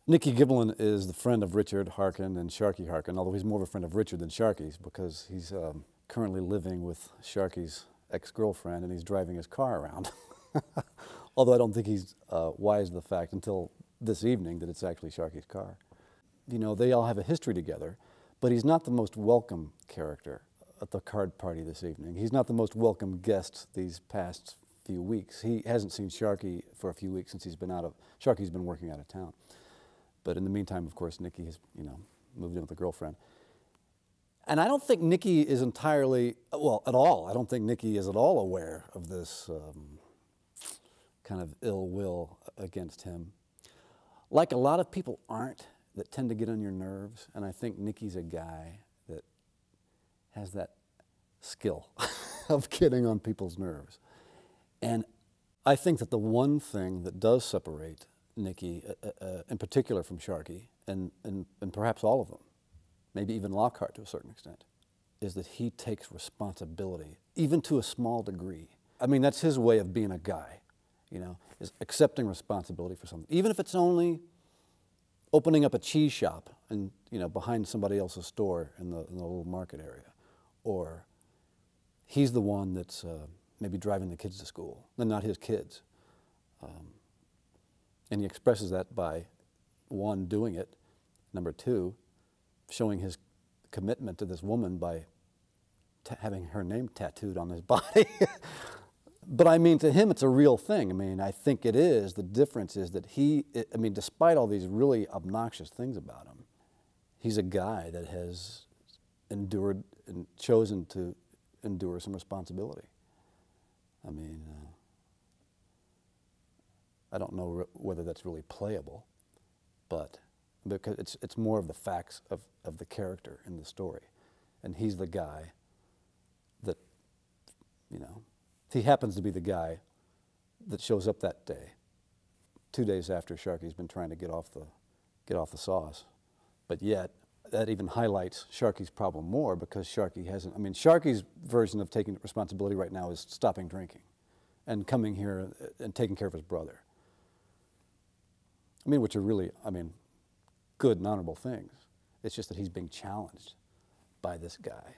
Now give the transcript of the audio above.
Nicky Gibbelin is the friend of Richard Harkin and Sharky Harkin, although he's more of a friend of Richard than Sharky's because he's currently living with Sharky's ex-girlfriend and he's driving his car around. Although I don't think he's wise to the fact until this evening that it's actually Sharky's car. You know, they all have a history together, but he's not the most welcome character at the card party this evening. He's not the most welcome guest these past few weeks. He hasn't seen Sharky for a few weeks since he's been Sharky's been working out of town. But in the meantime, of course, Nicky has, moved in with a girlfriend. And I don't think Nicky is entirely, well, at all. I don't think Nicky is at all aware of this kind of ill will against him. Like a lot of people aren't, that tend to get on your nerves. And I think Nicky's a guy that has that skill of getting on people's nerves. And I think that the one thing that does separate Nicky, in particular from Sharky, and perhaps all of them, maybe even Lockhart to a certain extent, is that he takes responsibility, even to a small degree. I mean, that's his way of being a guy, is accepting responsibility for something. Even if it's only opening up a cheese shop and, behind somebody else's store in the little market area. Or he's the one that's maybe driving the kids to school, and not his kids. And he expresses that by, one, doing it, number two, showing his commitment to this woman by having her name tattooed on his body. But I mean, to him, it's a real thing. I mean, I think it is. The difference is that despite all these really obnoxious things about him, he's a guy that has endured and chosen to endure some responsibility. I mean, I don't know whether that's really playable, but because it's more of the facts of the character in the story. And he's the guy that, he happens to be the guy that shows up that day, 2 days after Sharky's been trying to get off the sauce. But yet, that even highlights Sharky's problem more because Sharky hasn't, Sharky's version of taking responsibility right now is stopping drinking and coming here and taking care of his brother. Which are really, good and honorable things. It's just that he's being challenged by this guy.